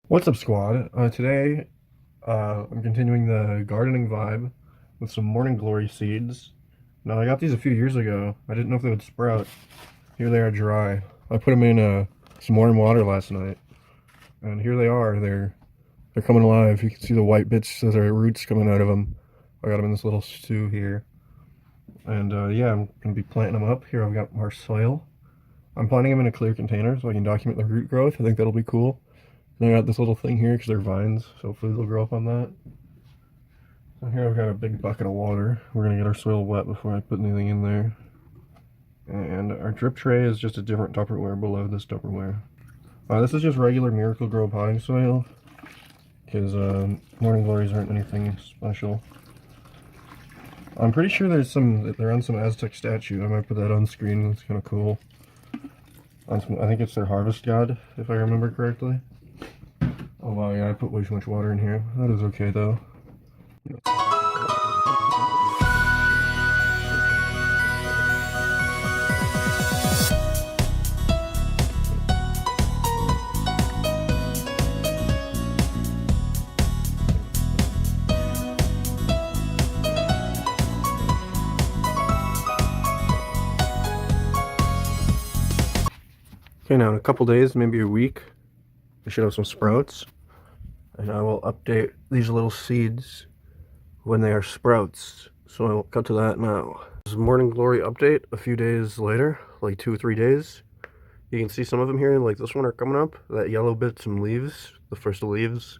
What's up, squad? Today, I'm continuing the gardening vibe with some morning glory seeds. Now, I got these a few years ago. I didn't know if they would sprout. Here they are dry. I put them in some warm water last night, and here they are. They're coming alive. You can see the white bits of their roots coming out of them. I got them in this little stew here. And yeah, I'm going to be planting them up. Here I've got more soil. I'm planting them in a clear container so I can document the root growth. I think that'll be cool. And I got this little thing here because they're vines, so hopefully they'll grow up on that. So here I've got a big bucket of water. We're going to get our soil wet before I put anything in there. And our drip tray is just a different Tupperware below this Tupperware. This is just regular Miracle-Gro potting soil, because morning glories aren't anything special. I'm pretty sure they're on some Aztec statue. I might put that on screen. It's kind of cool. I think it's their harvest god, if I remember correctly. Oh wow, yeah, I put way too much water in here. That is okay though. Okay, now in a couple days, maybe a week, I should have some sprouts. And I will update these little seeds when they are sprouts. So I will cut to that now. This is morning glory update a few days later, like 2 or 3 days. You can see some of them here, like this one are coming up. That yellow bit, some leaves, the first leaves.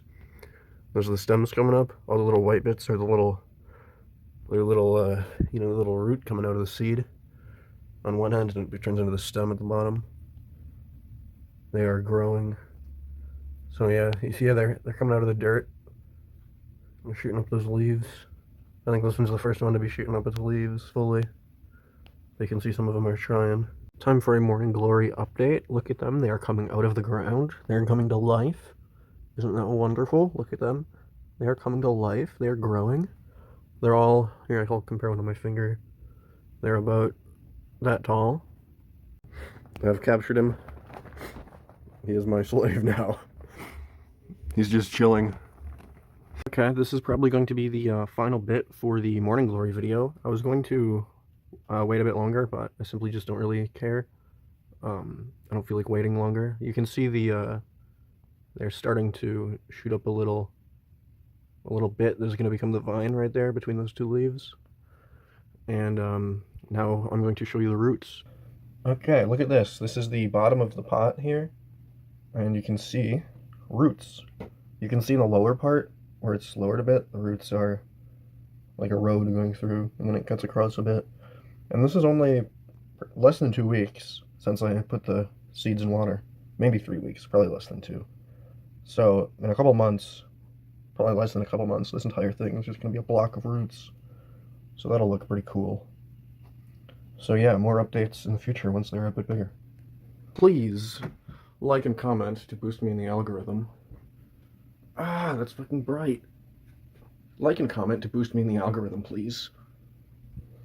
Those are the stems coming up. All the little white bits are the little little root coming out of the seed on one end, and it turns into the stem at the bottom. They are growing. So yeah, you see how they're coming out of the dirt. They're shooting up those leaves. I think this one's the first one to be shooting up its leaves fully. You can see some of them are trying. Time for a morning glory update. Look at them. They are coming out of the ground. They're coming to life. Isn't that wonderful? Look at them. They are coming to life. They are growing. They're all, here I'll compare one to my finger. They're about that tall. I've captured him. He is my slave now. He's just chilling. Okay, this is probably going to be the final bit for the morning glory video. I was going to wait a bit longer, but I simply just don't really care. I don't feel like waiting longer. You can see they're starting to shoot up a little bit. There's going to become the vine right there between those two leaves. And now I'm going to show you the roots. Okay, look at this. This is the bottom of the pot here. And you can see roots. You can see in the lower part, where it's lowered a bit, the roots are like a road going through, and then it cuts across a bit. And this is only less than 2 weeks since I put the seeds in water. Maybe 3 weeks, probably less than 2. So in a couple months, probably less than a couple months, this entire thing is just going to be a block of roots. So that'll look pretty cool. So yeah, more updates in the future once they're a bit bigger. Please like and comment to boost me in the algorithm. Ah, that's fucking bright. Like and comment to boost me in the algorithm, please.